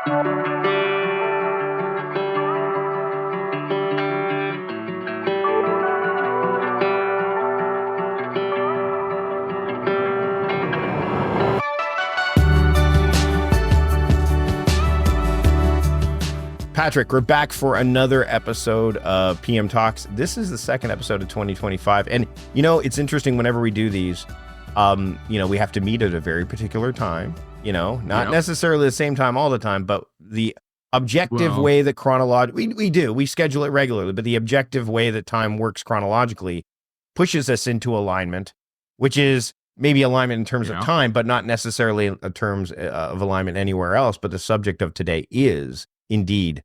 Patrick, we're back for another episode of PM Talks. This is the second episode of 2025. And, it's interesting whenever we do these, we have to meet at a very particular time, not necessarily the same time all the time, but the objective way that we schedule it regularly, but the objective way that time works chronologically pushes us into alignment, which is maybe alignment in terms of time, but not necessarily in terms of alignment anywhere else. But the subject of today is indeed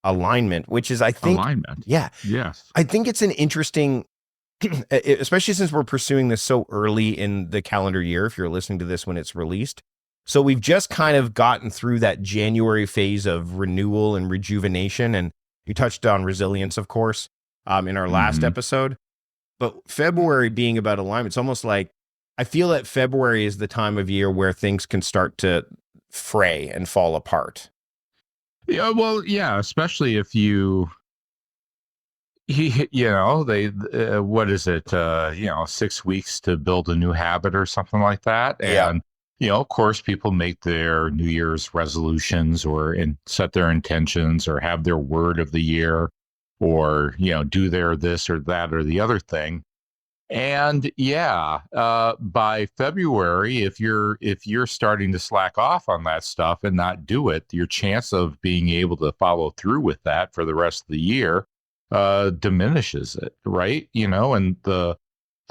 alignment, which is, I think, alignment. Yeah. Yes. I think it's an interesting, especially since we're pursuing this so early in the calendar year, if you're listening to this when it's released. So we've just kind of gotten through that January phase of renewal and rejuvenation. And you touched on resilience, of course, in our last episode, but February being about alignment, it's almost like, I feel that February is the time of year where things can start to fray and fall apart. Yeah, well, yeah, especially if what is it? 6 weeks to build a new habit or something like that. And, of course, people make their New Year's resolutions or set their intentions or have their word of the year or, do their this or that or the other thing. And by February, if you're starting to slack off on that stuff and not do it, your chance of being able to follow through with that for the rest of the year diminishes it, right? And the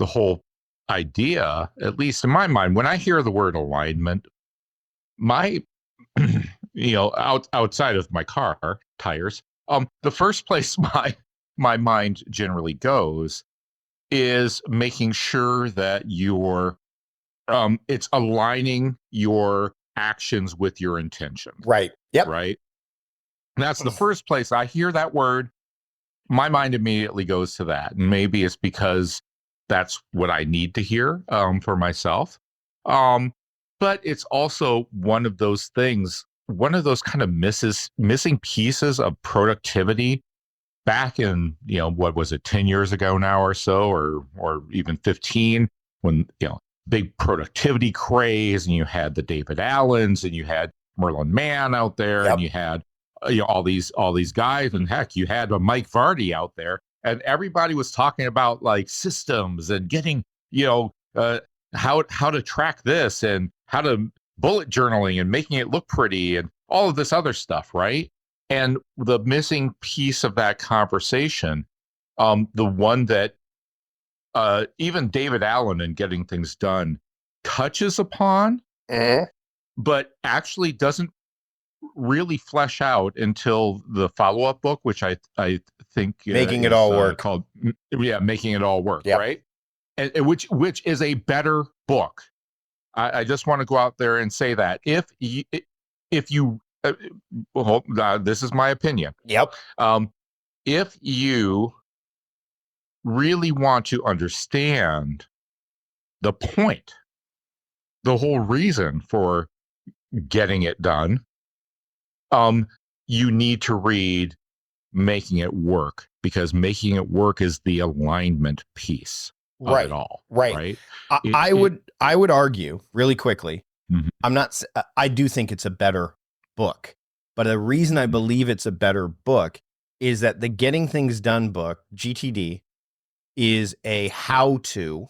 whole idea, at least in my mind, when I hear the word alignment, my outside of my car tires, the first place my mind generally goes is making sure that it's aligning your actions with your intention. Right. Yep. Right. And that's the first place I hear that word. My mind immediately goes to that. And maybe it's because that's what I need to hear for myself. But it's also one of those things, one of those kind of missing pieces of productivity back in, what was it, 10 years ago now or so, or even 15, when, big productivity craze, and you had the David Allens and you had Merlin Mann out there, and you had, all these guys, and heck, you had a Mike Vardy out there, and everybody was talking about like systems and getting, how to track this and how to bullet journaling and making it look pretty and all of this other stuff, right? And the missing piece of that conversation, the one that even David Allen in Getting Things Done touches upon, but actually doesn't really flesh out until the follow-up book, which I think Making It All Work, called Making It All Work, right? And which is a better book. I just want to go out there and say that if you this is my opinion. Yep. If you really want to understand the point, the whole reason for getting it done, you need to read Making It Work, because Making It Work is the alignment piece of it all. Right. I would argue really quickly. I do think it's a better book, but the reason I believe it's a better book is that the Getting Things Done book, GTD, is a how-to.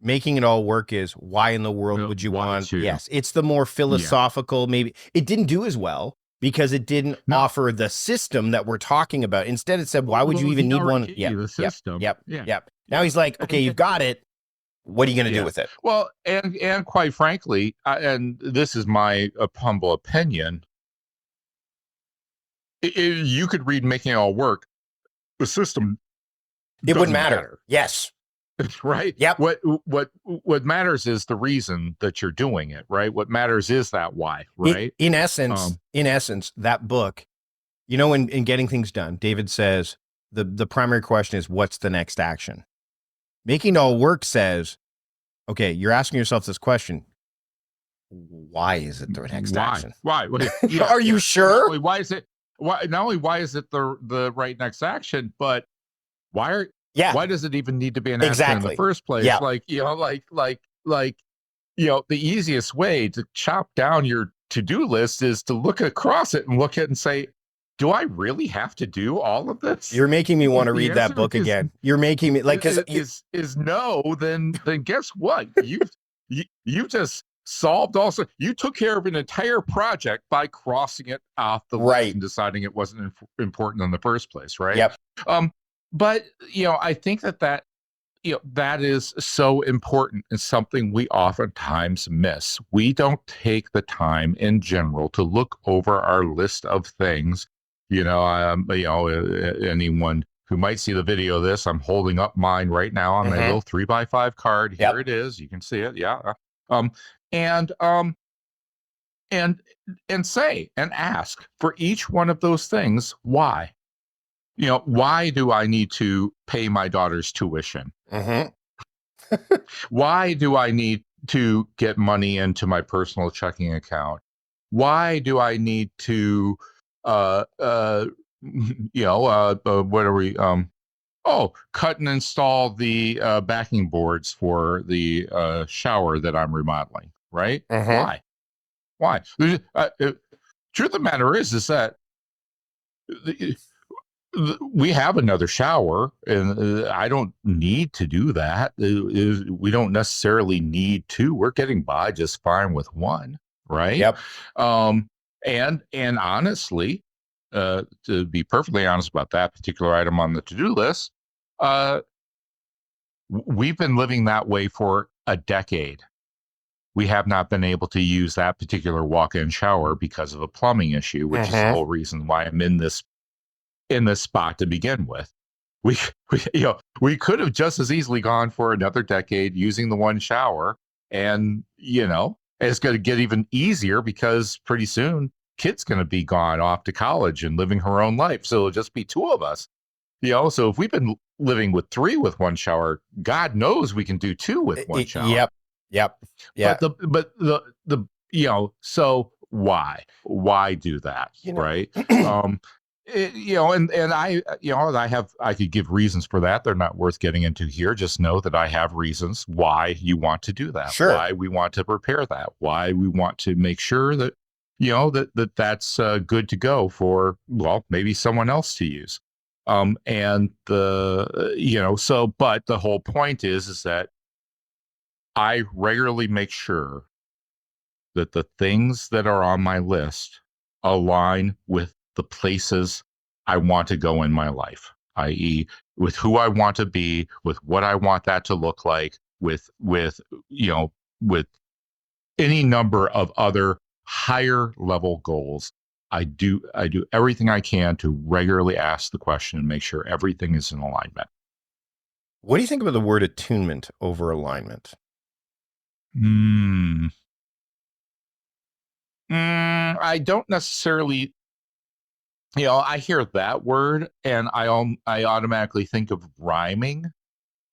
Making It All Work is why in the world would you want to? Yes, it's the more philosophical. Maybe it didn't do as well because it didn't offer the system that we're talking about. Instead, it said, why would you even need one? Yep. Now he's like, okay, you've got it. What are you going to do with it? Well, and quite frankly, and this is my humble opinion, you could read Making It All Work. The system, it wouldn't matter. Yes. Right. Yep. What matters is the reason that you're doing it. Right. What matters is that why. Right. In essence, that book, in Getting Things Done, David says the primary question is, what's the next action? Making It All Work says, okay, you're asking yourself this question. why is it the next Why? action? Why? Yeah, Are you sure? Why is it? Why? Not only why is it the right next action, but why Yeah, does it even need to be an action in the exactly. first place? Yeah. Like, the easiest way to chop down your to-do list is to look across it and look at it and say, do I really have to do all of this? You're making me want to The read that answer book is- again. You're making me like, because is no, then guess what? You just solved also. You took care of an entire project by crossing it off the list Right. and deciding it wasn't important in the first place, right? Yep. But I think that that is so important and something we oftentimes miss. We don't take the time in general to look over our list of things. Anyone who might see the video of this, I'm holding up mine right now on my little 3x5 card. Here it is. You can see it. Yeah. And say and ask for each one of those things, why? Why do I need to pay my daughter's tuition? Why do I need to get money into my personal checking account? Why do I need to, what are we, cut and install the backing boards for the shower that I'm remodeling, right? Why? Truth of the matter is that we have another shower, and I don't need to do that. We don't necessarily need two. We're getting by just fine with one, right? Yep. And honestly, to be perfectly honest about that particular item on the to-do list, we've been living that way for a decade. We have not been able to use that particular walk-in shower because of a plumbing issue, which is the whole reason why I'm in this spot to begin with. We could have just as easily gone for another decade using the one shower, and it's going to get even easier because pretty soon kid's going to be gone off to college and living her own life, so it'll just be two of us. So if we've been living with three with one shower, God knows we can do two with one shower. Yep. Yeah. So why do that? Right. I could give reasons for that. They're not worth getting into here. Just know that I have reasons why you want to do that. Sure. Why we want to prepare that. Why we want to make sure that, that's good to go for, maybe someone else to use. But the whole point is that I regularly make sure that the things that are on my list align with the places I want to go in my life, i.e., with who I want to be, with what I want that to look like, with any number of other higher level goals. I do everything I can to regularly ask the question and make sure everything is in alignment. What do you think about the word attunement over alignment? I don't necessarily, I hear that word and I automatically think of rhyming,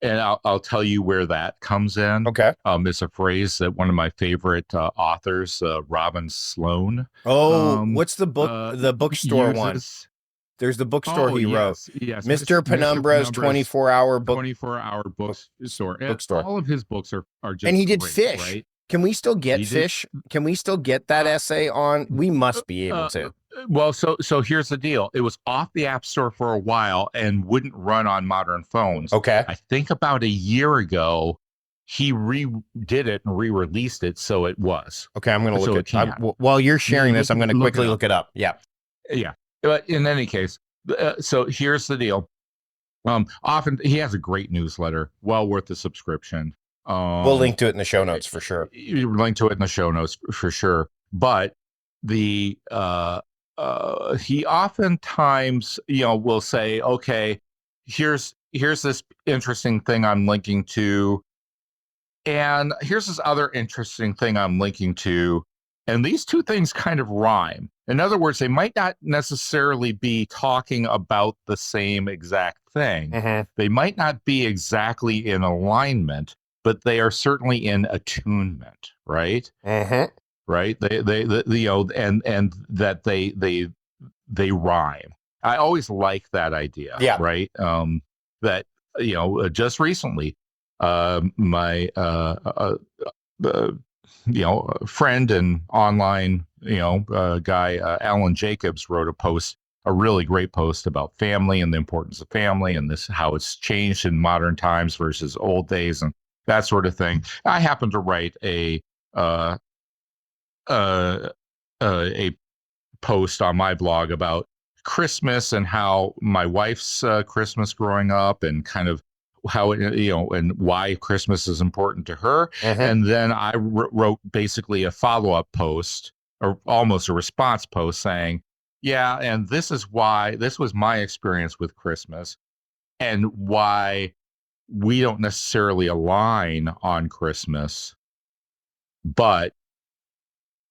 and I'll tell you where that comes in. Okay. It's a phrase that one of my favorite authors, Robin Sloan. What's the book? The bookstore one. There's the bookstore he wrote. Yes, Mr. Penumbra's 24-hour book. 24-hour bookstore. Bookstore. All of his books are just and he did great, Fish. Right? Can we still get Fish? Can we still get that essay on? We must be able to. Well, so here's the deal. It was off the App Store for a while and wouldn't run on modern phones. Okay. I think about a year ago, he redid it and re-released it, so it was. Okay, I'm going to look at while you're sharing this, I'm going to quickly look it up. Yeah. Yeah. But in any case, so here's the deal. Often he has a great newsletter, well worth the subscription. We'll link to it in the show notes for sure. You link to it in the show notes for sure. But he oftentimes, will say, okay, here's this interesting thing I'm linking to, and here's this other interesting thing I'm linking to, and these two things kind of rhyme. In other words, they might not necessarily be talking about the same exact thing. They might not be exactly in alignment, but they are certainly in attunement, right? right? And that they rhyme. I always like that idea, Yeah. right? That just recently, my friend and online guy Alan Jacobs wrote a really great post about family and the importance of family and this how it's changed in modern times versus old days and that sort of thing. I happen to write uh, a post on my blog about Christmas and how my wife's Christmas growing up and kind of how and why Christmas is important to her. And then I wrote basically a follow-up post or almost a response post saying, yeah, and this was my experience with Christmas and why we don't necessarily align on Christmas, but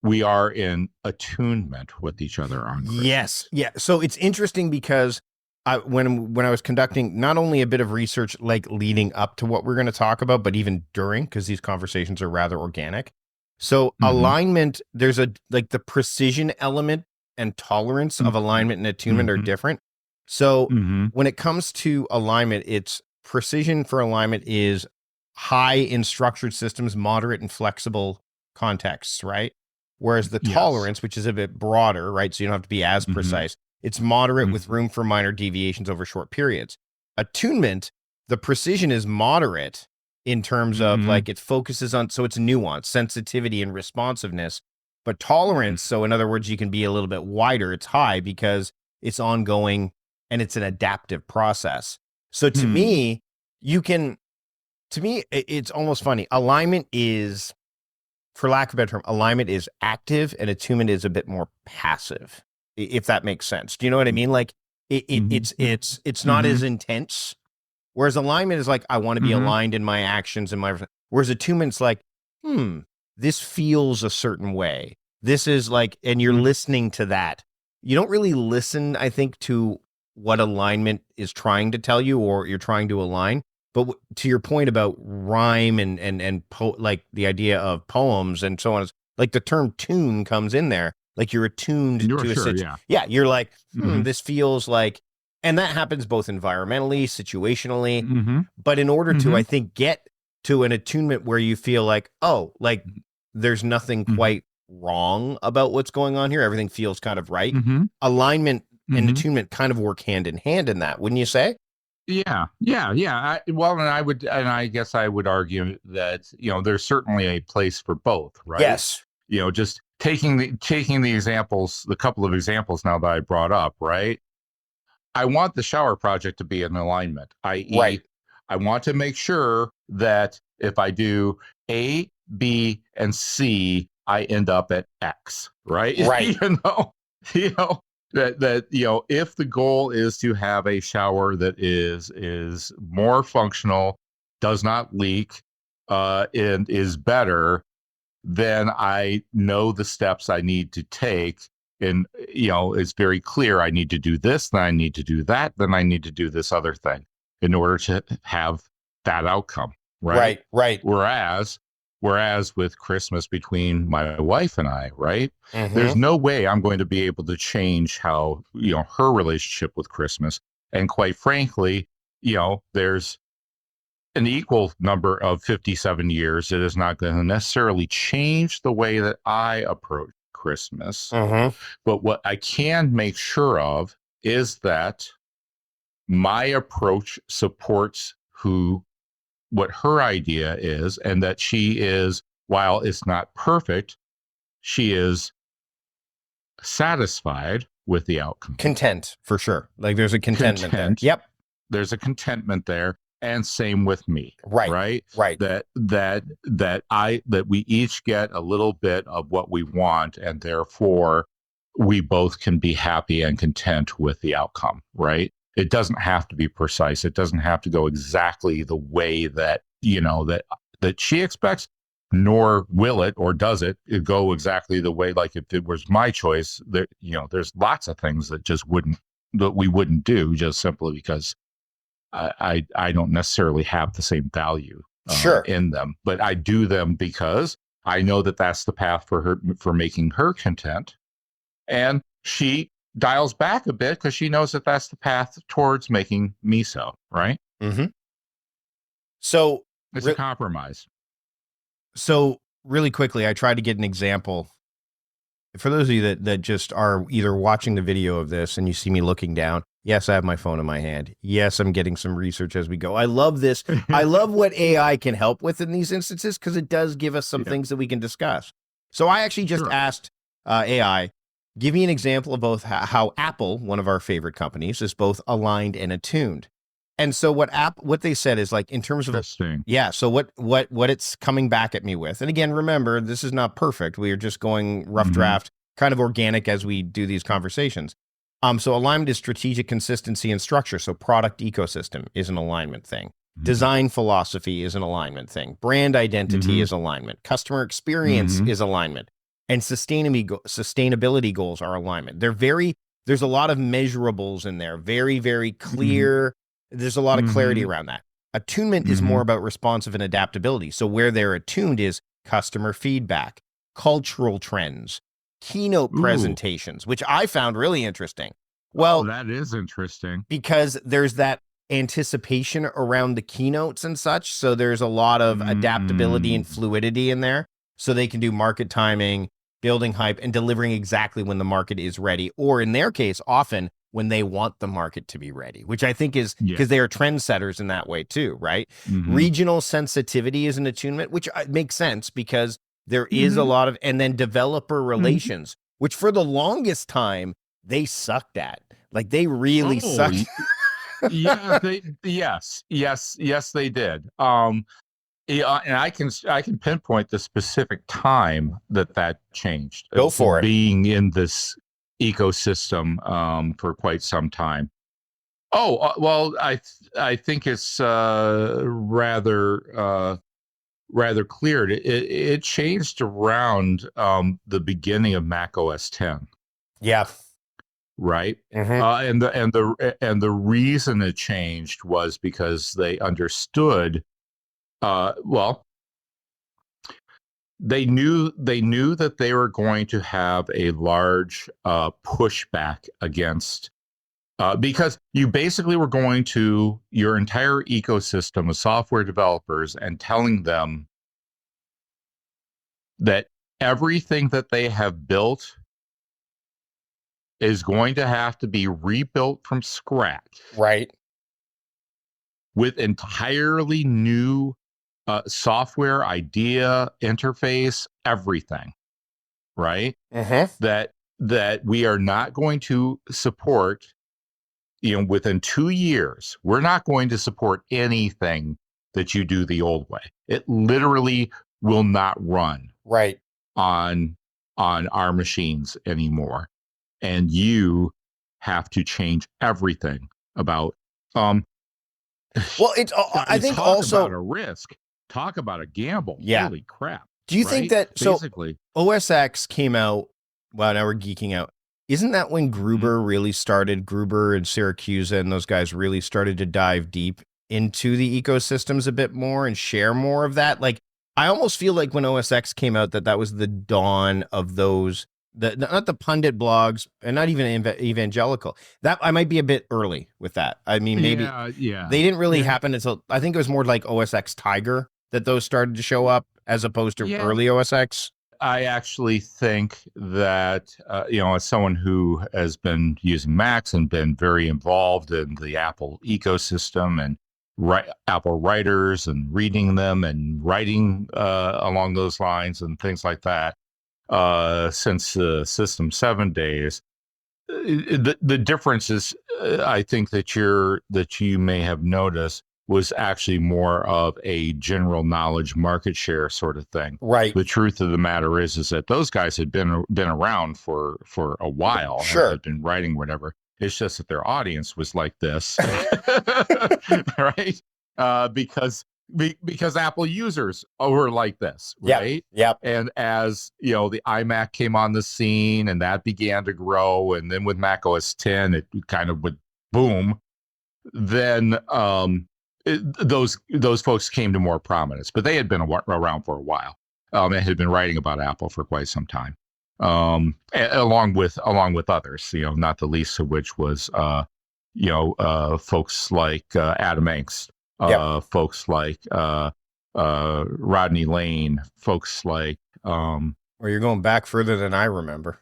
we are in attunement with each other on Christmas. Yes. Yeah. So it's interesting because when I was conducting not only a bit of research like leading up to what we're going to talk about, but even during, because these conversations are rather organic. So alignment, there's the precision element and tolerance of alignment and attunement are different. So when it comes to alignment, it's precision for alignment is high in structured systems, moderate and flexible contexts, right? Whereas the tolerance, which is a bit broader, right? So you don't have to be as precise. It's moderate with room for minor deviations over short periods. Attunement, the precision is moderate in terms of like it focuses on, so it's nuance, sensitivity, and responsiveness. But tolerance, so in other words, you can be a little bit wider. It's high because it's ongoing and it's an adaptive process. So to me, it's almost funny. Alignment is, for lack of a better term, alignment is active and attunement is a bit more passive, if that makes sense. Do you know what I mean? Like it's not as intense. Whereas alignment is like, I want to be aligned in my actions and whereas attunement's like, this feels a certain way. This is like, and you're listening to that. You don't really listen, I think, to what alignment is trying to tell you or you're trying to align. But to your point about rhyme and like the idea of poems and so on, like the term tune comes in there. Like you're attuned to a situation. Yeah, you're like, this feels like, and that happens both environmentally, situationally. But in order to, I think, get to an attunement where you feel like, oh, like there's nothing quite wrong about what's going on here. Everything feels kind of right. Alignment and attunement kind of work hand in hand in that, wouldn't you say? Yeah. I guess I would argue that, there's certainly a place for both, right? Yes. Just taking the examples, the couple of examples now that I brought up, right? I want the shower project to be in alignment, i.e., I want to make sure that if I do A, B, and C, I end up at X, right? Right. That if the goal is to have a shower that is more functional, does not leak, and is better, then I know the steps I need to take. And it's very clear I need to do this, then I need to do that, then I need to do this other thing in order to have that outcome, right? Right. Whereas with Christmas between my wife and I, right? There's no way I'm going to be able to change how, her relationship with Christmas. And quite frankly, there's an equal number of 57 years. It is not going to necessarily change the way that I approach Christmas. But what I can make sure of is that my approach supports what her idea is, and that she is, while it's not perfect, she is satisfied with the outcome. Content, for sure. Like there's a contentment there. Yep. There's a contentment there. And same with me. Right. That we each get a little bit of what we want, and therefore we both can be happy and content with the outcome, right? It doesn't have to be precise. It doesn't have to go exactly the way that, that she expects, nor will it, or does it go exactly the way, like if it was my choice, that, there's lots of things that we wouldn't do just simply because I don't necessarily have the same value in them, but I do them because I know that that's the path for her, for making her content. And she dials back a bit because she knows that that's the path towards making me so, right? Mm-hmm. So it's a compromise. So really quickly, I tried to get an example. For those of you that just are either watching the video of this and you see me looking down, yes, I have my phone in my hand. Yes, I'm getting some research as we go. I love this. I love what AI can help with in these instances because it does give us some things that we can discuss. So I actually just asked AI, give me an example of both how Apple, one of our favorite companies, is both aligned and attuned. And so what they said is, like, in terms of so what it's coming back at me with, and again, remember, this is not perfect. We are just going rough draft, kind of organic as we do these conversations. So alignment is strategic consistency and structure. So product ecosystem is an alignment thing. Design philosophy is an alignment thing. Brand identity is alignment. Customer experience is alignment. And sustainability goals are alignment. There's a lot of measurables in there. Very, very clear. There's a lot of clarity around that. Attunement is more about responsive and adaptability. So where they're attuned is customer feedback, cultural trends, keynote presentations, which I found really interesting. Well, that is interesting because there's that anticipation around the keynotes and such. So there's a lot of adaptability and fluidity in there. So they can do market timing, building hype, and delivering exactly when the market is ready. Or in their case, often when they want the market to be ready, which I think is because they are trendsetters in that way too, right? Regional sensitivity is an attunement, which makes sense because there is a lot of, and then developer relations, which for the longest time, they sucked at. Like, they really sucked. Yeah, yes, they did. And I can pinpoint the specific time that changed. Go for it. Being in this ecosystem for quite some time. Well, I think it's rather clear. It changed around the beginning of Mac OS 10. Yeah. Right. And the reason it changed was because they understood. They knew that they were going to have a large pushback against, because you basically were going to your entire ecosystem of software developers and telling them that everything that they have built is going to have to be rebuilt from scratch. Right. With entirely new software, idea, interface, everything, right? That we are not going to support, within 2 years, we're not going to support anything that you do the old way. It literally will not run on our machines anymore. And you have to change everything about, well, it's I think also about a risk. Talk about a gamble. Yeah. Holy crap. Do you think that basically OS X came out? Well, now we're geeking out. Isn't that when Gruber really started? Gruber and Syracuse and those guys really started to dive deep into the ecosystems a bit more and share more of that. Like, I almost feel like when OS X came out, that was the dawn of those. Not the pundit blogs and not even evangelical. That I might be a bit early with that. I mean, maybe they didn't really happen until, I think it was more like OS X Tiger that those started to show up as opposed to early OS X. I actually think that, as someone who has been using Macs and been very involved in the Apple ecosystem and Apple writers and reading them and writing along those lines and things like that, since the System 7 days, the difference is, I think that you may have noticed, was actually more of a general knowledge market share sort of thing. Right. The truth of the matter is that those guys had been around for a while. Sure. Had been writing whatever. It's just that their audience was like this, right? Because Apple users were like this, right? Yep. And as the iMac came on the scene and that began to grow, and then with Mac OS 10, it kind of would boom. Then those folks came to more prominence, but they had been around for a while. and had been writing about Apple for quite some time, along with others, not the least of which was folks like Adam Angst, folks like Rodney Lane, folks like or you're going back further than I remember.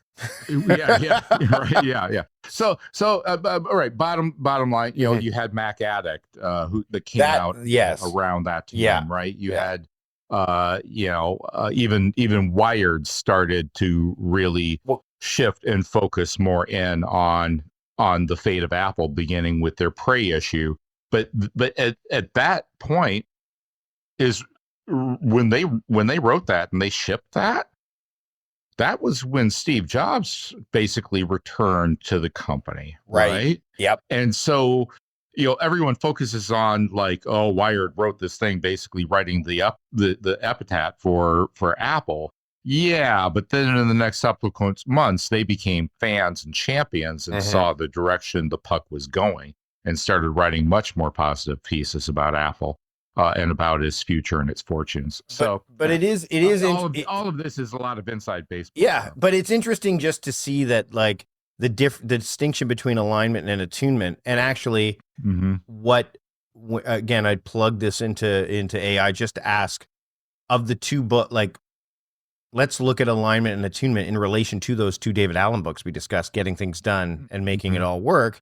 yeah, right, yeah. So, all right. Bottom line, you had Mac Addict, that came out around that time, right? You had, even Wired started to really shift and focus more in on the fate of Apple, beginning with their Prey issue. But at that point is when they wrote that and they shipped that. That was when Steve Jobs basically returned to the company, right? Yep. And so, everyone focuses on like, oh, Wired wrote this thing, basically writing the epitaph for Apple. Yeah, but then in the next subsequent months, they became fans and champions and saw the direction the puck was going and started writing much more positive pieces about Apple. And about his future and its fortunes. So, but it is all of this is a lot of inside baseball. Yeah, but it's interesting just to see that, like, the distinction between alignment and attunement, and actually, again, I'd plug this into AI just to ask, of the two let's look at alignment and attunement in relation to those two David Allen books we discussed, Getting Things Done and Making It All Work.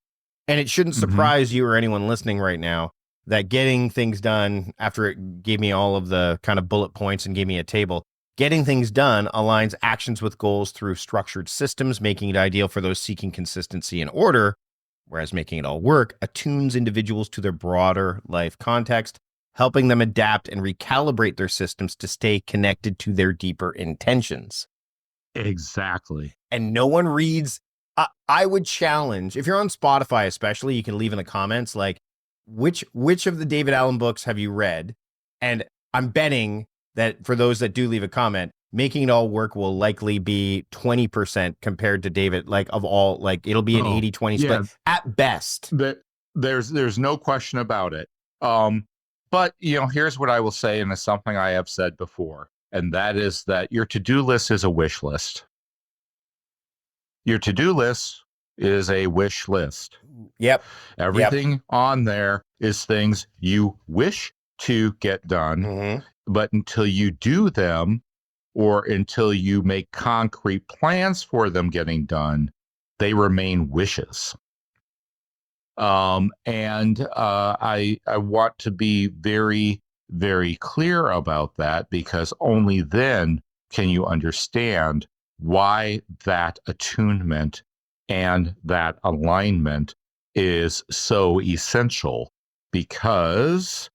And it shouldn't surprise you or anyone listening right now that Getting Things Done, after it gave me all of the kind of bullet points and gave me a table, Getting Things Done aligns actions with goals through structured systems, making it ideal for those seeking consistency and order, whereas Making It All Work attunes individuals to their broader life context, helping them adapt and recalibrate their systems to stay connected to their deeper intentions. Exactly. And no one reads. I would challenge, if you're on Spotify especially, you can leave in the comments, like, which of the David Allen books have you read? And I'm betting that for those that do leave a comment, Making It All Work will likely be 20% compared to David, like, of all, like, it'll be an 80-20 split at best. There's no question about it. But here's what I will say, and it's something I have said before, and that is that your to-do list is a wish list. Your to-do list is a wish list. Yep. Everything on there is things you wish to get done, but until you do them, or until you make concrete plans for them getting done, they remain wishes. And I want to be very, very clear about that, because only then can you understand why that attunement and that alignment is so essential, because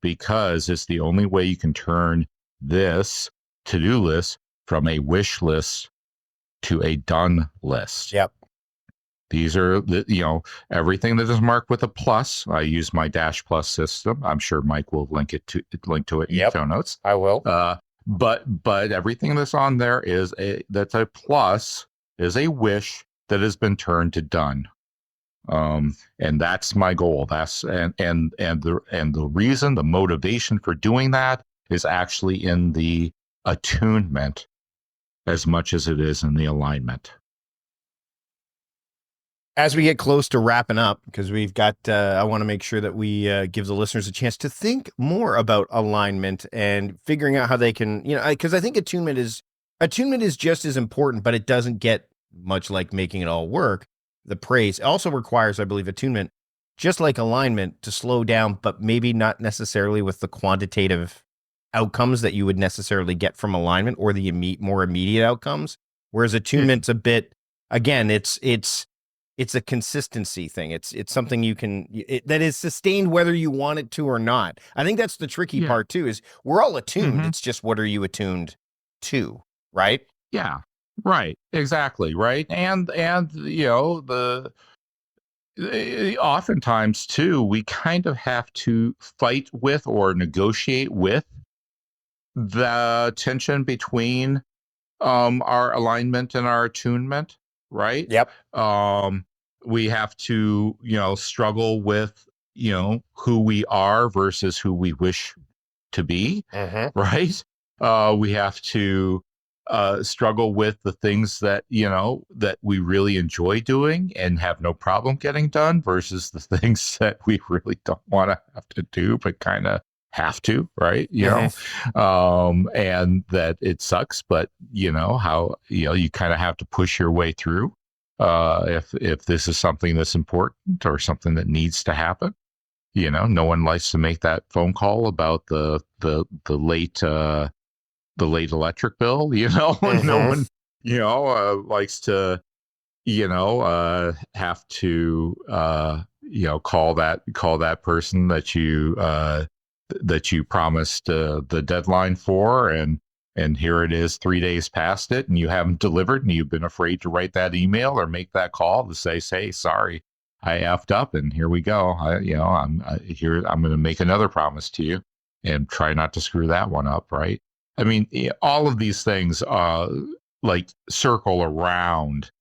it's the only way you can turn this to-do list from a wish list to a done list. Yep. These are everything that is marked with a plus. I use my Dash Plus system. I'm sure Mike will link to it in show notes. I will. But everything that's on there that's a plus, is a wish that has been turned to done. And that's my goal. And the reason, the motivation for doing that is actually in the attunement as much as it is in the alignment. As we get close to wrapping up, because we've got, I want to make sure that we give the listeners a chance to think more about alignment and figuring out how they can, because I think attunement is just as important, but it doesn't get much like Making It All Work. The praise also requires, I believe, attunement, just like alignment, to slow down, but maybe not necessarily with the quantitative outcomes that you would necessarily get from alignment, or the more immediate outcomes. Whereas attunement's a bit, again, it's a consistency thing. It's something you can, that is sustained whether you want it to or not. I think that's the tricky part too, is we're all attuned. It's just, what are you attuned to, right? Yeah, right. Exactly. Right. And oftentimes too, we kind of have to fight with or negotiate with the tension between our alignment and our attunement. Right. Yep. We have to, struggle with, who we are versus who we wish to be. Right. We have to struggle with the things that, that we really enjoy doing and have no problem getting done versus the things that we really don't want to have to do, but kind of have to, right? And that it sucks, but how, you kind of have to push your way through. If this is something that's important or something that needs to happen, no one likes to make that phone call about the late electric bill. No one likes to have to call that person that you promised the deadline for, and here it is 3 days past it and you haven't delivered, and you've been afraid to write that email or make that call to say, sorry, I effed up, and here we go. I'm going to make another promise to you and try not to screw that one up, right? I mean, all of these things like circle around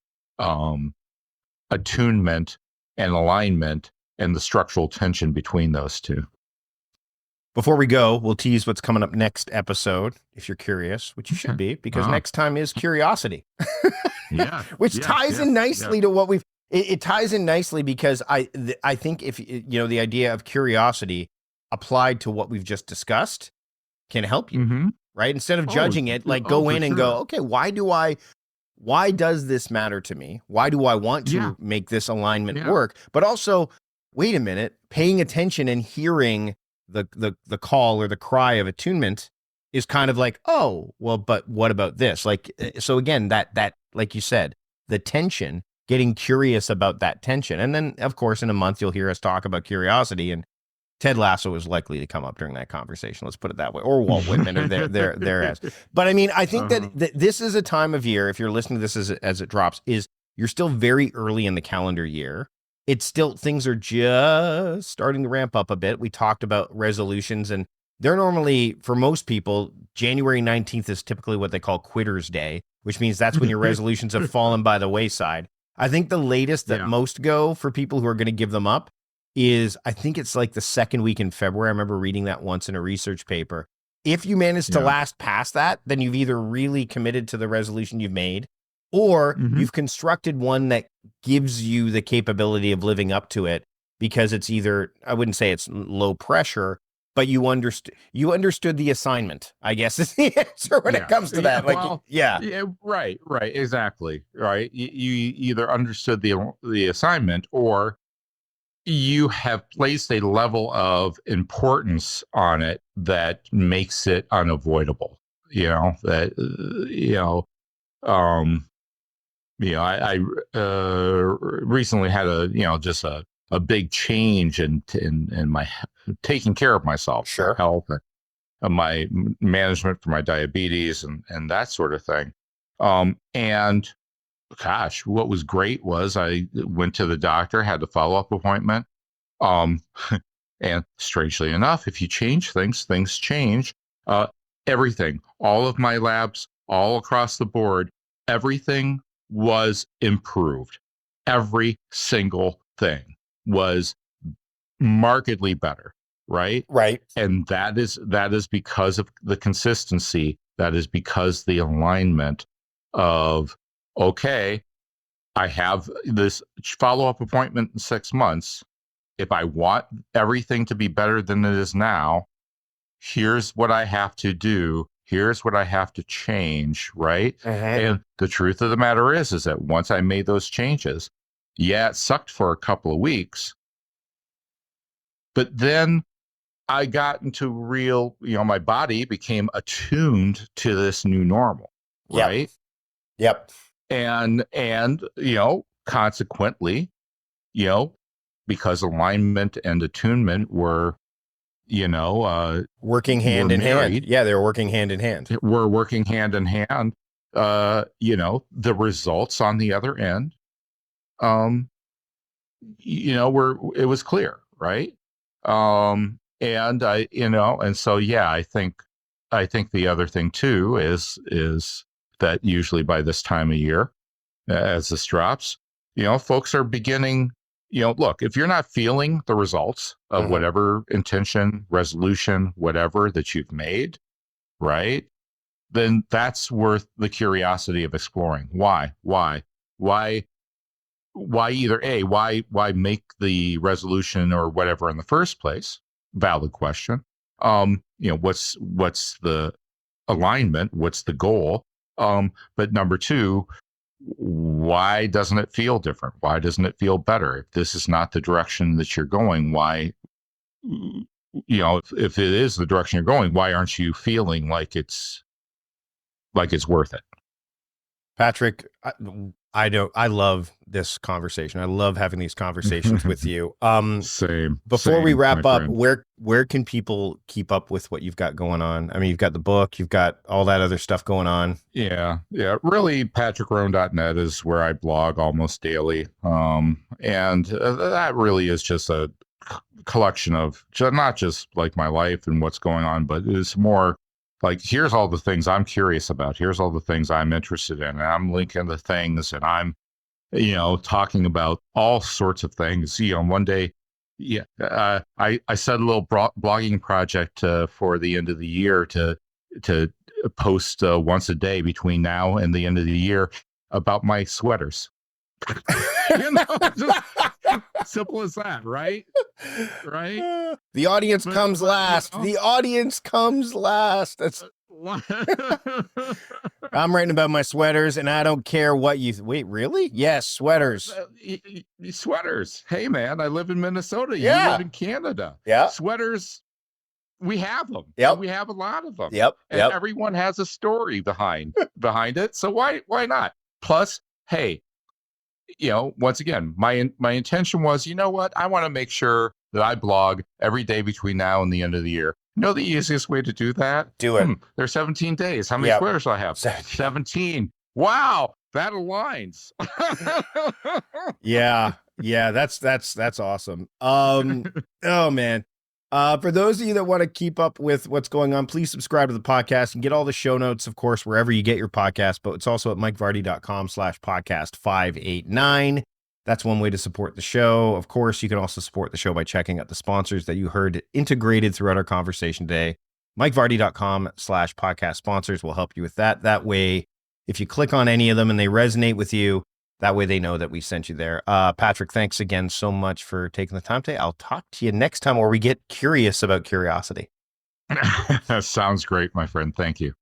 attunement and alignment and the structural tension between those two. Before we go, we'll tease what's coming up next episode, if you're curious, which you should be, because next time is curiosity. Which ties in nicely to what it ties in nicely, because I think if, the idea of curiosity applied to what we've just discussed can help you, right? Instead of judging it, go in and go, okay, why does this matter to me? Why do I want to make this alignment work? But also, wait a minute, paying attention and hearing the call or the cry of attunement is kind of like, oh, well, but what about this? So again, that, like you said, the tension, getting curious about that tension. And then of course, in a month, you'll hear us talk about curiosity, and Ted Lasso is likely to come up during that conversation. Let's put it that way. Or Walt Whitman, or there as. But I mean, I think that this is a time of year, if you're listening to this as it drops, is you're still very early in the calendar year. It's still, things are just starting to ramp up a bit. We talked about resolutions, and they're normally, for most people, January 19th is typically what they call Quitter's Day, which means that's when your resolutions have fallen by the wayside. I think the latest that most go for people who are going to give them up is, I think it's like the second week in February. I remember reading that once in a research paper. If you manage to last past that, then you've either really committed to the resolution you've made, or you've constructed one that gives you the capability of living up to it, because it's either, I wouldn't say it's low pressure, but you understood the assignment, I guess, is the answer when it comes to that. Right, exactly. Right. You either understood the assignment, or you have placed a level of importance on it that makes it unavoidable. I recently had a big change in my taking care of myself, health, and my management for my diabetes and that sort of thing. And gosh, what was great was I went to the doctor, had a follow-up appointment. And strangely enough, if you change things, things change. Everything, all of my labs, all across the board, everything was improved. Every single thing was markedly better, right? Right. And that is because of the consistency. That is because the alignment of, okay, I have this follow-up appointment in 6 months. If I want everything to be better than it is now, here's what I have to do. Here's what I have to change, right? And the truth of the matter is that once I made those changes, it sucked for a couple of weeks, but then I got into my body became attuned to this new normal, right? Yep. And consequently, because alignment and attunement were, working hand in hand. Yeah, they were working hand in hand. We're working hand in hand. The results on the other end, it was clear, right? And I think the other thing too is that usually by this time of year, as this drops, folks are beginning. Look, if you're not feeling the results of whatever intention, resolution, whatever that you've made, right? then that's worth the curiosity of exploring. Why either why make the resolution or whatever in the first place? Valid question. What's the alignment? What's the goal? But number two, why doesn't it feel different? Why doesn't it feel better? If this is not the direction that you're going, why, if it is the direction you're going, why aren't you feeling like it's worth it? Patrick, I love this conversation. I love having these conversations with you. Same. Before we wrap up, friend. where can people keep up with what you've got going on? I mean, you've got the book, you've got all that other stuff going on. Yeah. Really, PatrickRhone.net is where I blog almost daily. And that really is just a collection of not just like my life and what's going on, but it's more like, here's all the things I'm curious about. Here's all the things I'm interested in. And I'm linking the things, and I'm, talking about all sorts of things. One day, I set a little blogging project for the end of the year to post once a day between now and the end of the year about my sweaters. Just simple as that, right? The audience comes last. The audience comes last. That's I'm writing about my sweaters, and I don't care what you wait, really? Yes, sweaters. Sweaters. Hey man, I live in Minnesota. Yeah. You live in Canada. Yeah. Sweaters, we have them. Yep. We have a lot of them. Yep. And everyone has a story behind it. So why not? Plus, hey, once again, my intention was, what? I want to make sure that I blog every day between now and the end of the year. The easiest way to do that? Do it. There's 17 days. How many sweaters do I have? 17. Wow, that aligns. Yeah, that's awesome. Oh man. For those of you that want to keep up with what's going on, please subscribe to the podcast and get all the show notes, of course, wherever you get your podcast, but it's also at mikevardy.com/podcast589. That's one way to support the show. Of course, you can also support the show by checking out the sponsors that you heard integrated throughout our conversation today. mikevardy.com/podcast sponsors will help you with that. That way, if you click on any of them and they resonate with you, that way they know that we sent you there. Patrick, thanks again so much for taking the time today. I'll talk to you next time where we get curious about curiosity. That sounds great, my friend. Thank you.